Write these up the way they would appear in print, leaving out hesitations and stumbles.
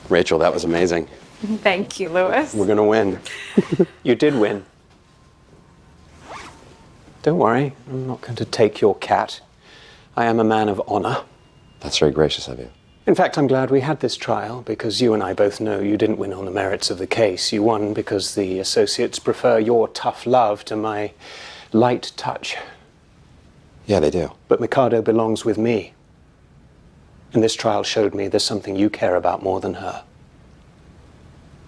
Rachel, that was amazing. Thank you, Louis. We're gonna win. You did win. Don't worry, I'm not going to take your cat. I am a man of honor. That's very gracious of you. In fact, I'm glad we had this trial, because you and I both know you didn't win on the merits of the case. You won because the associates prefer your tough love to my light touch. Yeah, they do. But Mikado belongs with me. And this trial showed me there's something you care about more than her.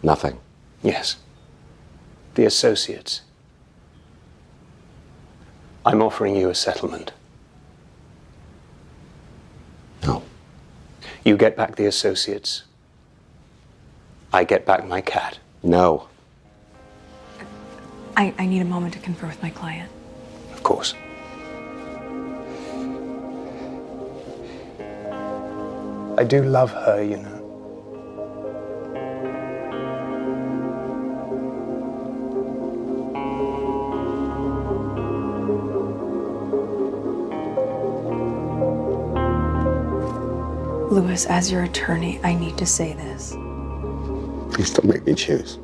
Nothing. Yes. The associates. I'm offering you a settlement. No. You get back the associates. I get back my cat. No. I need a moment to confer with my client. Of course. I do love her, you know. Louis, as your attorney, I need to say this. Please don't make me choose.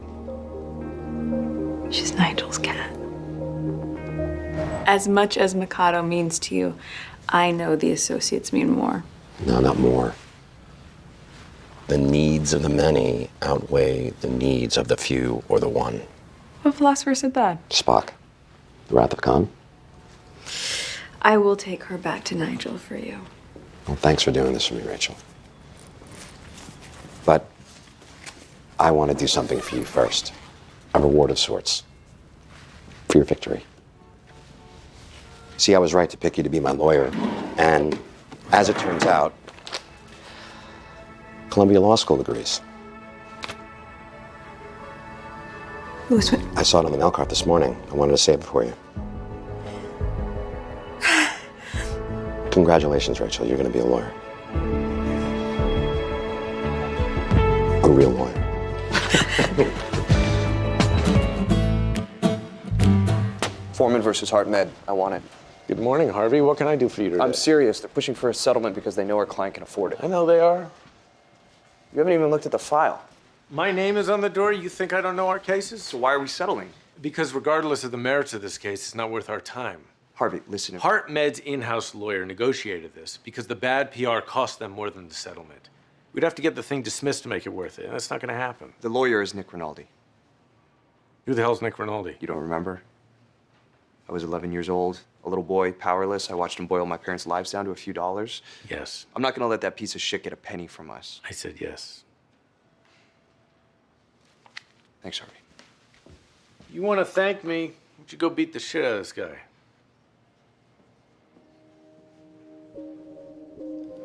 She's Nigel's cat. As much as Mikado means to you, I know the associates mean more. No, not more. The needs of the many outweigh the needs of the few or the one. What philosopher said that? Spock. The Wrath of Khan. I will take her back to Nigel for you. Well, thanks for doing this for me, Rachel. But I want to do something for you first. A reward of sorts. For your victory. See, I was right to pick you to be my lawyer. And as it turns out, Columbia Law School agrees. Louis, what? I saw it on the mail cart this morning. I wanted to save it for you. Congratulations, Rachel. You're going to be a lawyer. A real lawyer. Foreman versus HeartMed. I want it. Good morning, Harvey. What can I do for you today? I'm serious. They're pushing for a settlement because they know our client can afford it. I know they are. You haven't even looked at the file. My name is on the door. You think I don't know our cases? So why are we settling? Because regardless of the merits of this case, it's not worth our time. Harvey, listen. HeartMed's in-house lawyer negotiated this because the bad PR cost them more than the settlement. We'd have to get the thing dismissed to make it worth it, and that's not going to happen. The lawyer is Nick Rinaldi. Who the hell's Nick Rinaldi? You don't remember? I was 11 years old, a little boy, powerless. I watched him boil my parents' lives down to a few dollars. Yes. I'm not going to let that piece of shit get a penny from us. I said yes. Thanks, Harvey. You want to thank me? Why don't you go beat the shit out of this guy?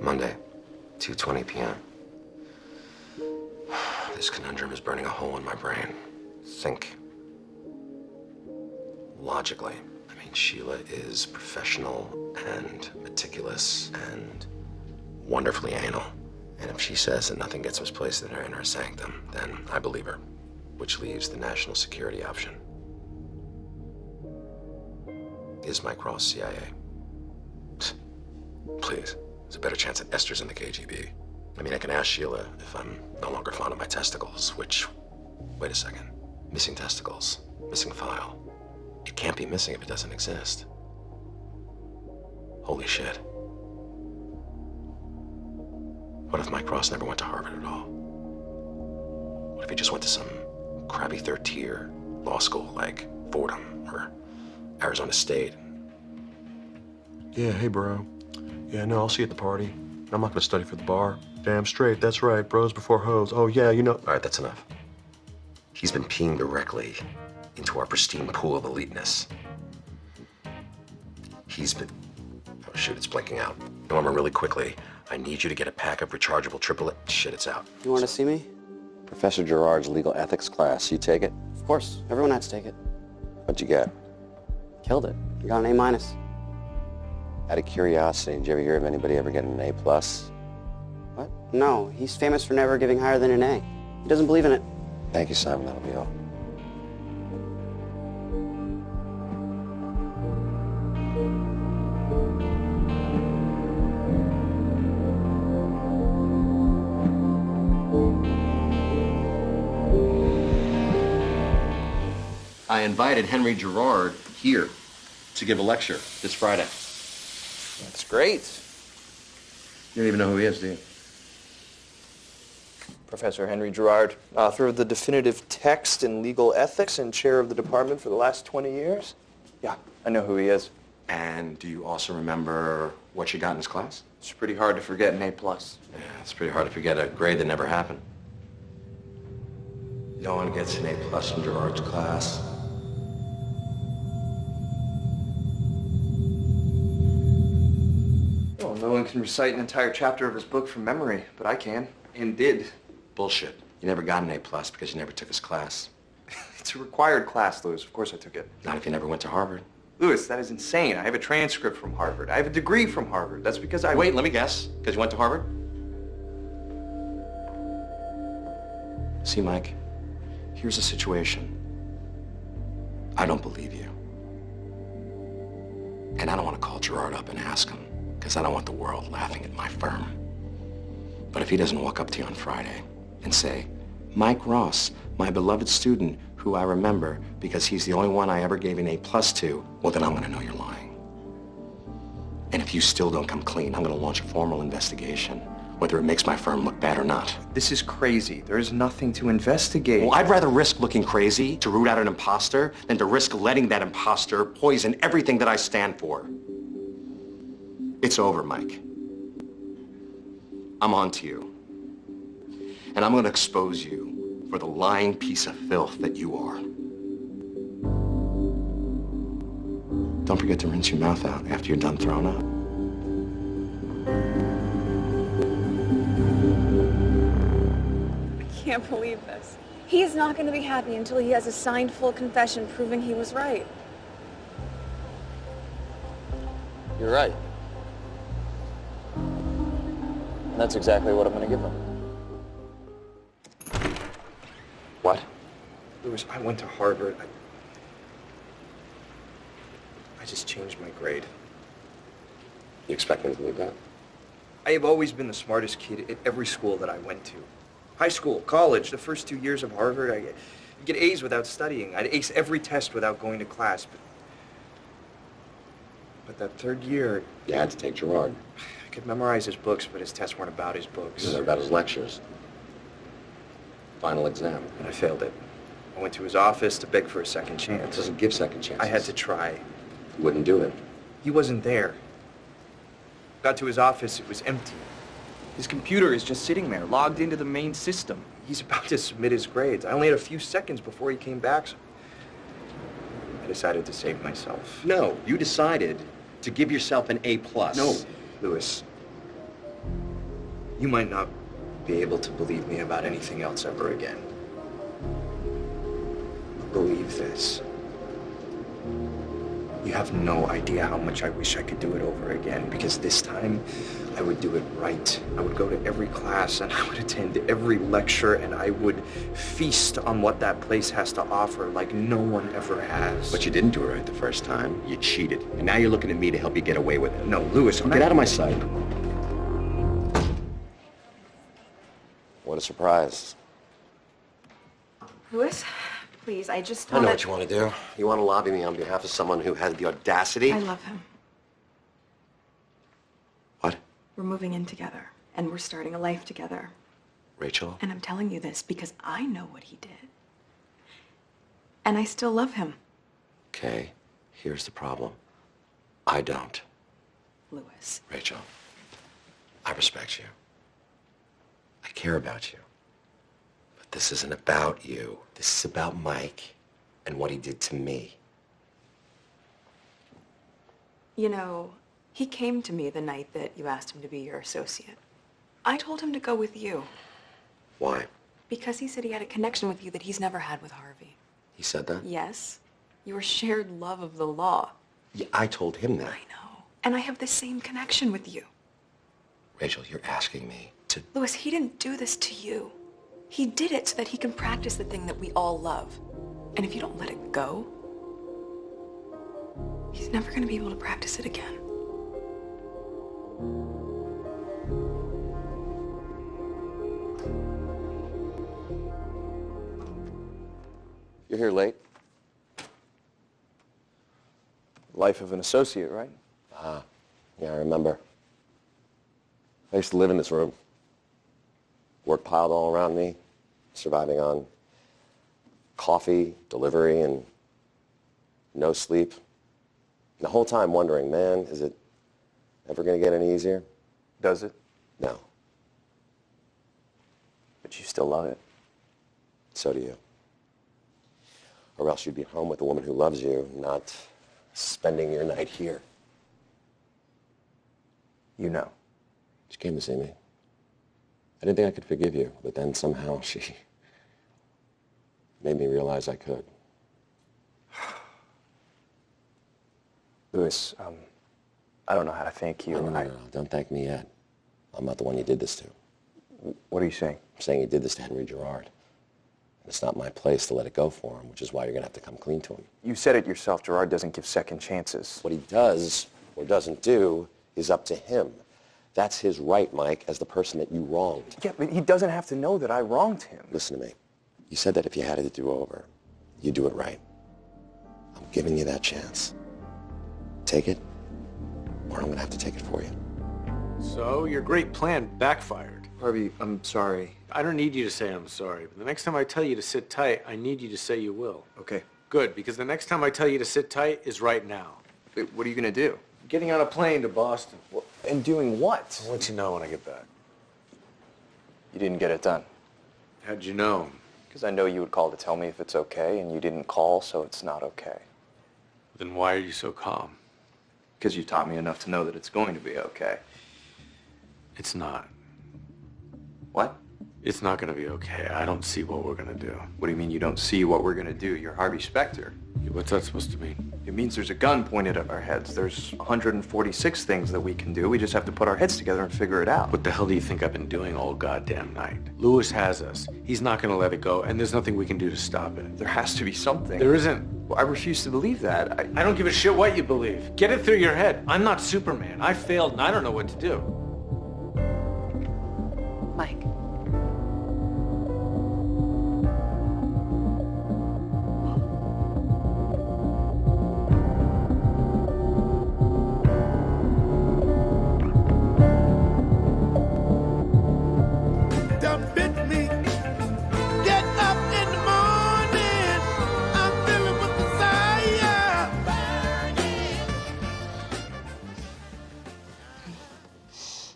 Monday, 2:20 p.m. This conundrum is burning a hole in my brain. Think. Logically. I mean, Sheila is professional and meticulous and wonderfully anal. And if she says that nothing gets misplaced in her sanctum, then I believe her, which leaves the national security option. Is Mike Ross CIA? Please. There's a better chance that Esther's in the KGB. I mean, I can ask Sheila if I'm no longer fond of my testicles, which, wait a second. Missing testicles, missing file. It can't be missing if it doesn't exist. Holy shit. What if Mike Ross never went to Harvard at all? What if he just went to some crappy third-tier law school like Fordham or Arizona State? Yeah, hey, bro. Yeah, no, I'll see you at the party. I'm not gonna study for the bar. Damn straight, that's right, bros before hoes. Oh, yeah, you know. All right, that's enough. He's been peeing directly into our pristine pool of eliteness. He's been... Oh, shoot, it's blinking out. Norman, really quickly, I need you to get a pack of rechargeable triple... Shit, it's out. You want to see me? Professor Gerard's legal ethics class. You take it? Of course. Everyone had to take it. What'd you get? Killed it. You got an A-. Out of curiosity, did you ever hear of anybody ever getting an A+? What? No, he's famous for never giving higher than an A. He doesn't believe in it. Thank you, Simon. That'll be all. I invited Henry Gerard here to give a lecture this Friday. That's great. You don't even know who he is, do you? Professor Henry Gerard, author of the definitive text in legal ethics and chair of the department for the last 20 years? Yeah, I know who he is. And do you also remember what you got in his class? It's pretty hard to forget an A+. Yeah, it's pretty hard to forget a grade that never happened. No one gets an A+ in Gerard's class. Well, no one can recite an entire chapter of his book from memory, but I can, and did. Bullshit. You never got an A+ because you never took his class. It's a required class, Louis. Of course I took it. Not if you never went to Harvard. Louis, that is insane. I have a transcript from Harvard. I have a degree from Harvard. That's because I... Wait, let me guess. Because you went to Harvard? See, Mike, here's the situation. I don't believe you. And I don't want to call Gerard up and ask him, because I don't want the world laughing at my firm. But if he doesn't walk up to you on Friday and say, Mike Ross, my beloved student who I remember because he's the only one I ever gave an A+ to, well, then I'm going to know you're lying. And if you still don't come clean, I'm going to launch a formal investigation, whether it makes my firm look bad or not. This is crazy. There is nothing to investigate. Well, I'd rather risk looking crazy to root out an imposter than to risk letting that imposter poison everything that I stand for. It's over, Mike. I'm on to you. And I'm going to expose you for the lying piece of filth that you are. Don't forget to rinse your mouth out after you're done throwing up. I can't believe this. He's not going to be happy until he has a signed full confession proving he was right. You're right. And that's exactly what I'm going to give him. What? Louis, I went to Harvard. I just changed my grade. You expect me to believe that? I have always been the smartest kid at every school that I went to. High school, college, the first 2 years of Harvard, I'd get A's without studying. I'd ace every test without going to class. But that third year... You had to take Gerard. I could memorize his books, but his tests weren't about his books. They're about his lectures. Final exam. And I failed it. I went to his office to beg for a second It chance. doesn't give second chances. I had to try. You wouldn't do it. He wasn't there. Got to his office, it was empty. His computer is just sitting there, logged into the main system. He's about to submit his grades. I only had a few seconds before he came back, so I decided to save myself. No, you decided to give yourself an A+. No, Louis. You might not be able to believe me about anything else ever again. Believe this. You have no idea how much I wish I could do it over again, because this time I would do it right. I would go to every class and I would attend every lecture and I would feast on what that place has to offer like no one ever has. But you didn't do it right the first time. You cheated. And now you're looking at me to help you get away with it. No, Louis, Get out of my sight. What a surprise. Louis, please, I just I know want what you want to do. You want to lobby me on behalf of someone who had the audacity. I love him. What? We're moving in together, and we're starting a life together. Rachel? And I'm telling you this because I know what he did. And I still love him. Okay, here's the problem. I don't. Louis. Rachel, I respect you. I care about you. But this isn't about you. This is about Mike and what he did to me. You know, he came to me the night that you asked him to be your associate. I told him to go with you. Why? Because he said he had a connection with you that he's never had with Harvey. He said that? Yes. Your shared love of the law. Yeah, I told him that. I know. And I have the same connection with you. Rachel, you're asking me to... Louis, he didn't do this to you. He did it so that he can practice the thing that we all love. And if you don't let it go, he's never going to be able to practice it again. You're here late. life of an associate, right? Yeah, I remember. I used to live in this room. Work piled all around me, surviving on coffee, delivery, and no sleep. And the whole time wondering, man, is it ever going to get any easier? Does it? No. But you still love it. So do you. Or else you'd be home with a woman who loves you, not spending your night here. You know. She came to see me. I didn't think I could forgive you, but then somehow she made me realize I could. Louis, I don't know how to thank you. No, don't thank me yet. I'm not the one you did this to. What are you saying? I'm saying you did this to Henry Gerard. And it's not my place to let it go for him, which is why you're going to have to come clean to him. You said it yourself. Gerard doesn't give second chances. What he does or doesn't do is up to him. That's his right, Mike, as the person that you wronged. Yeah, but he doesn't have to know that I wronged him. Listen to me. You said that if you had it to do over, you'd do it right. I'm giving you that chance. Take it, or I'm going to have to take it for you. So, your great plan backfired. Harvey, I'm sorry. I don't need you to say I'm sorry, but the next time I tell you to sit tight, I need you to say you will. Okay. Good, because the next time I tell you to sit tight is right now. Wait, what are you going to do? Getting on a plane to Boston. And doing what? I'll let you know when I get back. You didn't get it done. How'd you know? Because I know you would call to tell me if it's okay, and you didn't call, so it's not okay. Then why are you so calm? Because you taught me enough to know that it's going to be okay. It's not. What? It's not going to be okay. I don't see what we're going to do. What do you mean you don't see what we're going to do? You're Harvey Specter. What's that supposed to mean? It means there's a gun pointed at our heads. There's 146 things that we can do. We just have to put our heads together and figure it out. What the hell do you think I've been doing all goddamn night? Lewis has us. He's not going to let it go, and there's nothing we can do to stop it. There has to be something. There isn't. Well, I refuse to believe that. I don't give a shit what you believe. Get it through your head. I'm not Superman. I failed, and I don't know what to do. Mike.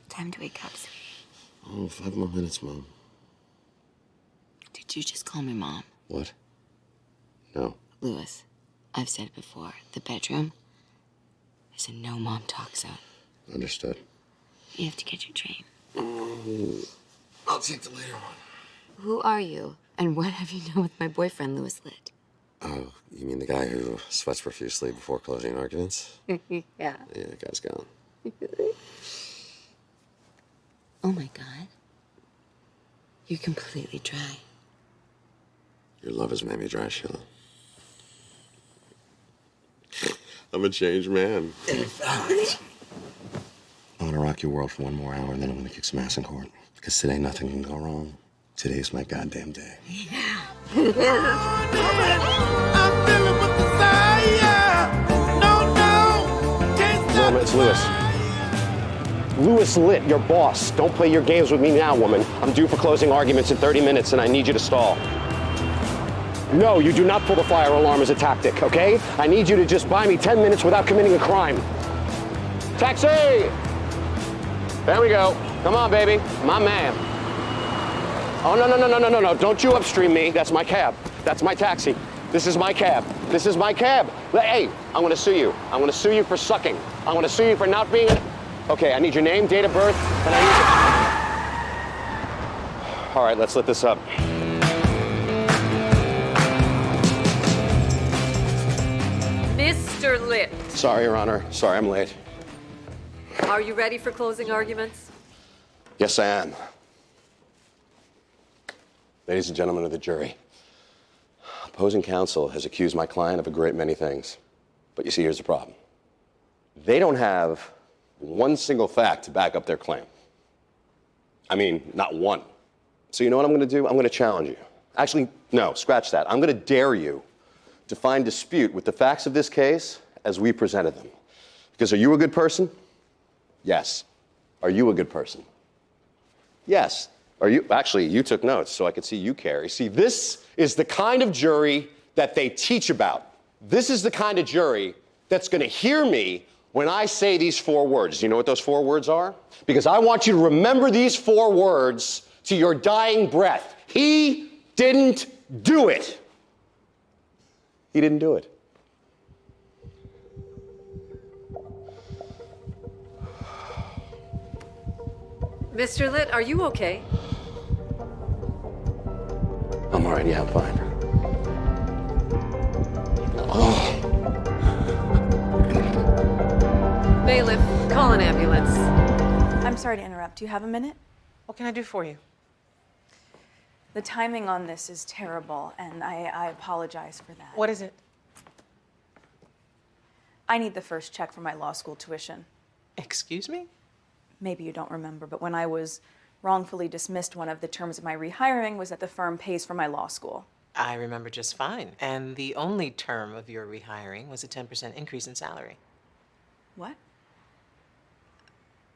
Time to wake up, sweetie. Oh, 5 more minutes, Mom. Did you just call me Mom? What? No. Louis, I've said it before. The bedroom is a no mom talk zone. Understood. You have to get your train. I'll take the later one. Who are you? And what have you done with my boyfriend, Louis Litt? Oh, you mean the guy who sweats profusely before closing arguments? Yeah. Yeah, that guy's gone. Oh my God. You're completely dry. Your love has made me dry, Sheila. I'm a changed man. I'm gonna rock your world for 1 more hour, and then I'm gonna kick some ass in court. Because today nothing can go wrong. Today's my goddamn day. Yeah. I'm feeling with desire. No, can't stop. Norma, it's Louis. Louis Litt, your boss. Don't play your games with me now, woman. I'm due for closing arguments in 30 minutes, and I need you to stall. No, you do not pull the fire alarm as a tactic, okay? I need you to just buy me 10 minutes without committing a crime. Taxi! There we go. Come on, baby. My man. Oh, no. Don't you upstream me. That's my cab. That's my taxi. This is my cab. This is my cab. Hey, I'm gonna sue you. I'm gonna sue you for sucking. I'm gonna sue you for not being... Okay, I need your name, date of birth, and I need... All right, let's let this up. Mr. Litt, Sorry, Your Honor. Sorry, I'm late. are you ready for closing arguments? Yes, I am. Ladies and gentlemen of the jury, opposing counsel has accused my client of a great many things. But you see, here's the problem. They don't have one single fact to back up their claim. I mean, not one. So you know what I'm going to do? I'm going to challenge you. Actually, no, scratch that. I'm going to dare you to find dispute with the facts of this case as we presented them. Because are you a good person? Yes. Are you a good person? Yes. Are you? Actually, you took notes, so I could see you, Carrie. See, this is the kind of jury that they teach about. This is the kind of jury that's going to hear me when I say these 4 words. Do you know what those 4 words are? Because I want you to remember these 4 words to your dying breath. He didn't do it. He didn't do it. Mr. Litt, are you okay? I'm all right, yeah, I'm fine. Oh. Bailiff, call an ambulance. I'm sorry to interrupt. Do you have a minute? What can I do for you? The timing on this is terrible, and I apologize for that. What is it? I need the first check for my law school tuition. Excuse me? Maybe you don't remember, but when I was wrongfully dismissed, one of the terms of my rehiring was that the firm pays for my law school. I remember just fine. And the only term of your rehiring was a 10% increase in salary. What?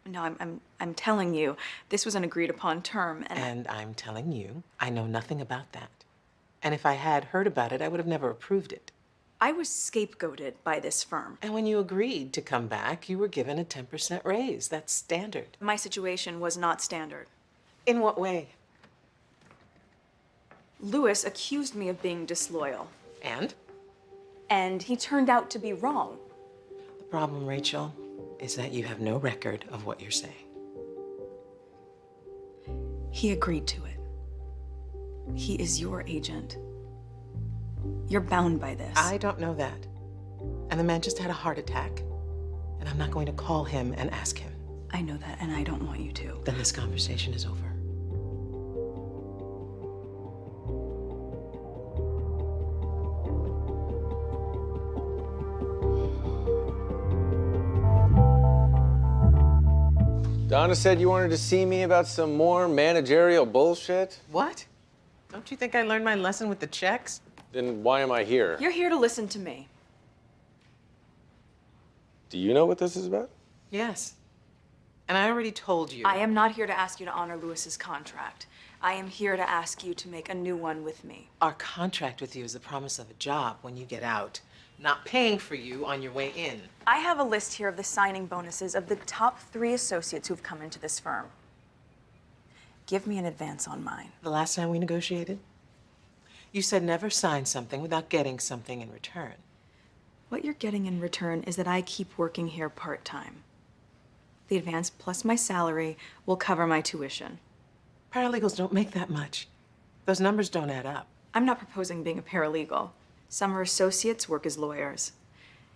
No, I'm telling you, this was an agreed upon term, And I'm telling you, I know nothing about that. And if I had heard about it, I would have never approved it. I was scapegoated by this firm. And when you agreed to come back, you were given a 10% raise. That's standard. My situation was not standard. In what way? Lewis accused me of being disloyal. And? And he turned out to be wrong. The problem, Rachel, is that you have no record of what you're saying. He agreed to it. He is your agent. You're bound by this. I don't know that. And the man just had a heart attack. And I'm not going to call him and ask him. I know that, and I don't want you to. Then this conversation is over. Donna said you wanted to see me about some more managerial bullshit? What? Don't you think I learned my lesson with the checks? Then why am I here? You're here to listen to me. Do you know what this is about? Yes. And I already told you. I am not here to ask you to honor Lewis's contract. I am here to ask you to make a new one with me. Our contract with you is the promise of a job when you get out, not paying for you on your way in. I have a list here of the signing bonuses of the top 3 associates who've come into this firm. Give me an advance on mine. The last time we negotiated, you said never sign something without getting something in return. What you're getting in return is that I keep working here part-time. The advance plus my salary will cover my tuition. Paralegals don't make that much. Those numbers don't add up. I'm not proposing being a paralegal. Some are associates, work as lawyers,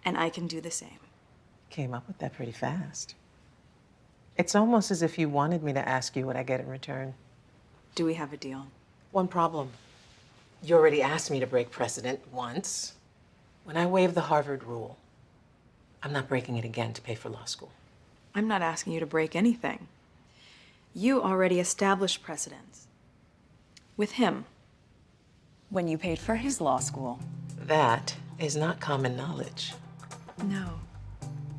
and I can do the same. Came up with that pretty fast. It's almost as if you wanted me to ask you what I get in return. Do we have a deal? One problem. You already asked me to break precedent once. When I waived the Harvard rule, I'm not breaking it again to pay for law school. I'm not asking you to break anything. You already established precedents. With him. When you paid for his law school. That is not common knowledge. No,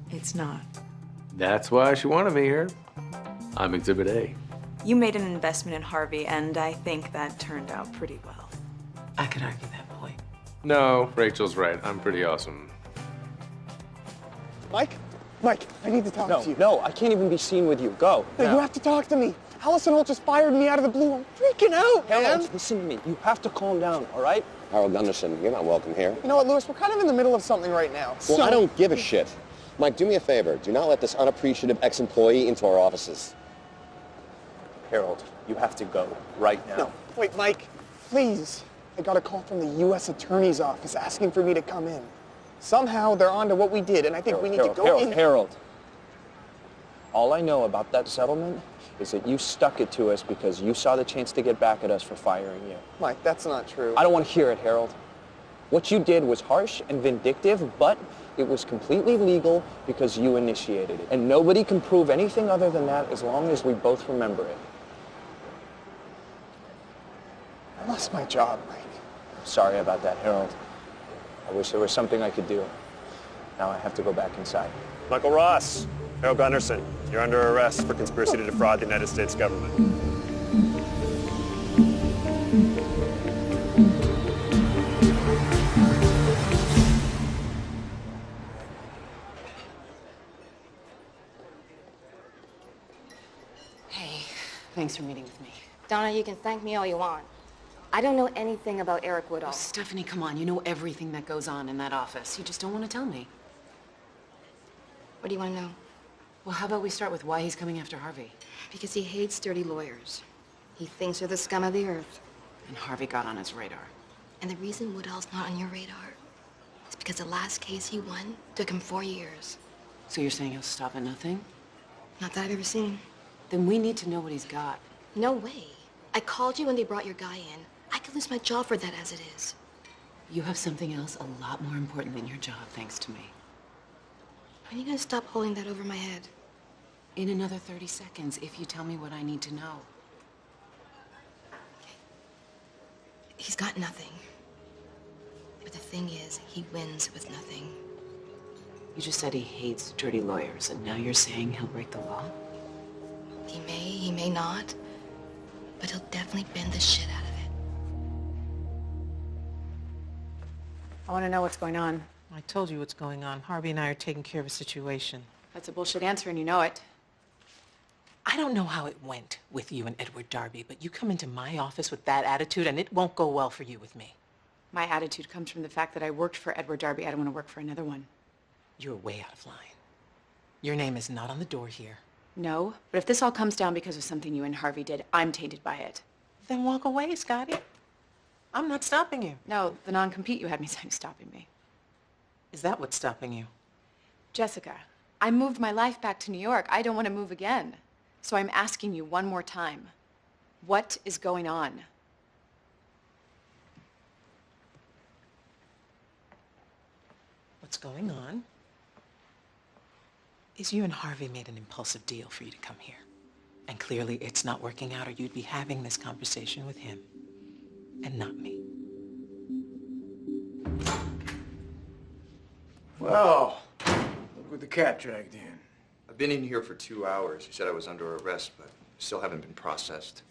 it's not. That's why she wanted me here. I'm Exhibit A. You made an investment in Harvey, and I think that turned out pretty well. I could argue that point. No, Rachel's right. I'm pretty awesome. Mike, I need to talk to you. No, I can't even be seen with you. Go. No, you have to talk to me. Allison Holt just fired me out of the blue. I'm freaking out, man. Harold, listen to me. You have to calm down, all right? Harold Gunderson, you're not welcome here. You know what, Lewis? We're kind of in the middle of something right now. Well, I don't give a shit. Mike, do me a favor. Do not let this unappreciative ex-employee into our offices. Harold, you have to go right now. No, wait, Mike, please. I got a call from the U.S. Attorney's Office asking for me to come in. Somehow they're on to what we did, and I think we need to go in. Harold. All I know about that settlement is that you stuck it to us because you saw the chance to get back at us for firing you. Mike, that's not true. I don't want to hear it, Harold. What you did was harsh and vindictive, but it was completely legal because you initiated it. And nobody can prove anything other than that as long as we both remember it. I lost my job, Mike. Sorry about that, Harold. I wish there was something I could do. Now I have to go back inside. Michael Ross, Harold Gunderson, you're under arrest for conspiracy to defraud the United States government. Hey, Thanks for meeting with me. Donna, you can thank me all you want. I don't know anything about Eric Woodall. Oh, Stephanie, come on. You know everything that goes on in that office. You just don't want to tell me. What do you want to know? Well, how about we start with why he's coming after Harvey? Because he hates dirty lawyers. He thinks they're the scum of the earth. And Harvey got on his radar. And the reason Woodall's not on your radar is because the last case he won took him 4 years. So you're saying he'll stop at nothing? Not that I've ever seen. Then we need to know what he's got. No way. I called you when they brought your guy in. I could lose my job for that as it is. You have something else a lot more important than your job, thanks to me. When are you gonna stop holding that over my head? In another 30 seconds, if you tell me what I need to know. He's got nothing. But the thing is, he wins with nothing. You just said he hates dirty lawyers, and now you're saying he'll break the law? He may not. But he'll definitely bend the shit out of it. I want to know what's going on. I told you what's going on. Harvey and I are taking care of a situation. That's a bullshit answer, and you know it. I don't know how it went with you and Edward Darby, but you come into my office with that attitude, and it won't go well for you with me. My attitude comes from the fact that I worked for Edward Darby. I don't want to work for another one. You're way out of line. Your name is not on the door here. No, but if this all comes down because of something you and Harvey did, I'm tainted by it. Then walk away, Scotty. I'm not stopping you. No, the non-compete you had me sign is stopping me. Is that what's stopping you? Jessica, I moved my life back to New York. I don't want to move again. So I'm asking you one more time. What is going on? What's going on is you and Harvey made an impulsive deal for you to come here. And clearly it's not working out, or you'd be having this conversation with him and not me. Well, look what the cat dragged in. I've been in here for 2 hours. He said I was under arrest, but still haven't been processed.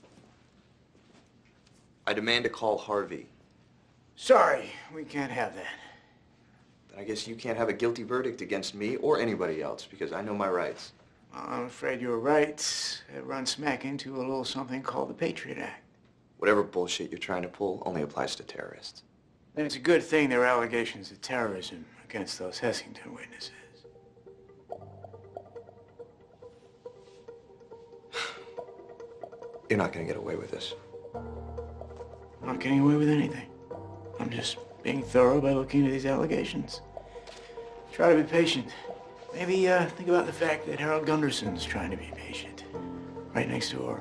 I demand to call Harvey. Sorry, we can't have that. Then I guess you can't have a guilty verdict against me or anybody else, because I know my rights. I'm afraid your rights run smack into a little something called the Patriot Act. Whatever bullshit you're trying to pull only applies to terrorists. Then it's a good thing there are allegations of terrorism against those Hessington witnesses. You're not gonna get away with this. I'm not getting away with anything. I'm just being thorough by looking into these allegations. Try to be patient. Maybe think about the fact that Harold Gunderson's trying to be patient. Right next door.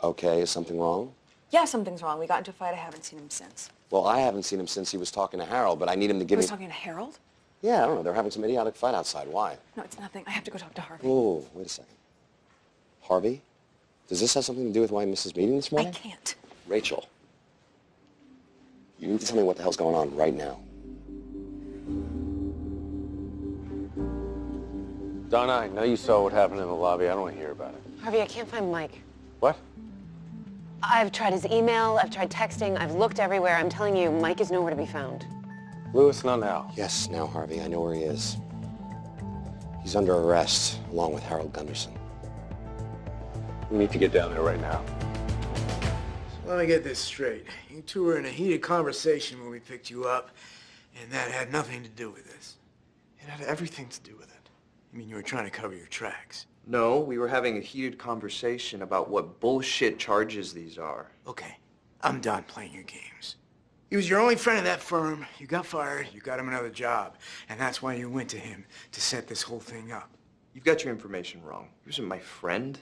Okay, is something wrong? Yeah, something's wrong. We got into a fight. I haven't seen him since. Well, I haven't seen him since he was talking to Harold, but I need him to He give was me... talking to Harold? Yeah, I don't know. They're having some idiotic fight outside. Why? No, it's nothing. I have to go talk to Harvey. Oh, wait a second. Harvey? Does this have something to do with why I missed this meeting this morning? I can't. Rachel, you need to tell me what the hell's going on right now. Donna, I know you saw what happened in the lobby. I don't want to hear about it. Harvey, I can't find Mike. What? I've tried his email, I've tried texting, I've looked everywhere. I'm telling you, Mike is nowhere to be found. Louis, not now. Yes, now, Harvey. I know where he is. He's under arrest, along with Harold Gunderson. We need to get down there right now. So let me get this straight. You two were in a heated conversation when we picked you up, and that had nothing to do with this. It had everything to do with it. I mean, you were trying to cover your tracks. No, we were having a heated conversation about what bullshit charges these are. Okay, I'm done playing your games. He was your only friend in that firm. You got fired, you got him another job, and that's why you went to him to set this whole thing up. You've got your information wrong. He wasn't my friend.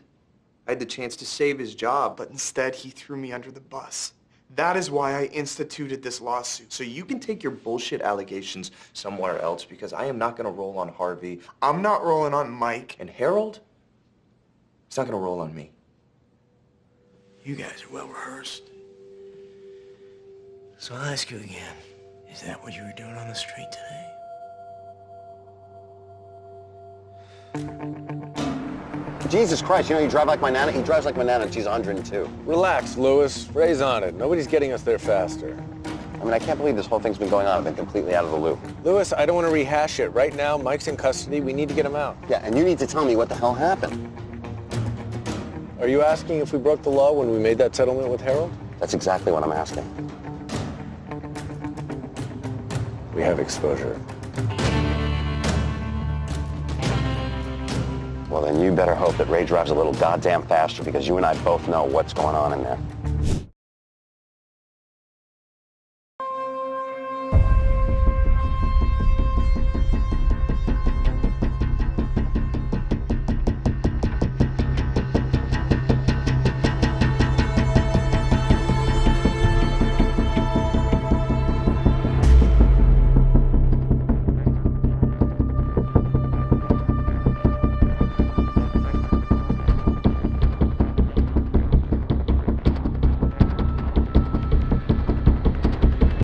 I had the chance to save his job, But instead, he threw me under the bus. That is why I instituted this lawsuit. so you can take your bullshit allegations somewhere else, because I am not gonna roll on Harvey. I'm not rolling on Mike. And Harold? He's not gonna roll on me. You guys are well rehearsed. So I'll ask you again. Is that what you were doing on the street today? Jesus Christ, you know you drive like my nana? He drives like my nana and she's 102. Relax, Lewis. Ray's on it. Nobody's getting us there faster. I mean, I can't believe this whole thing's been going on. I've been completely out of the loop. Lewis, I don't want to rehash it. Right now, Mike's in custody. We need to get him out. Yeah, and you need to tell me what the hell happened. Are you asking if we broke the law when we made that settlement with Harold? That's exactly what I'm asking. We have exposure. Well, then you better hope that Ray drives a little goddamn faster because you and I both know what's going on in there.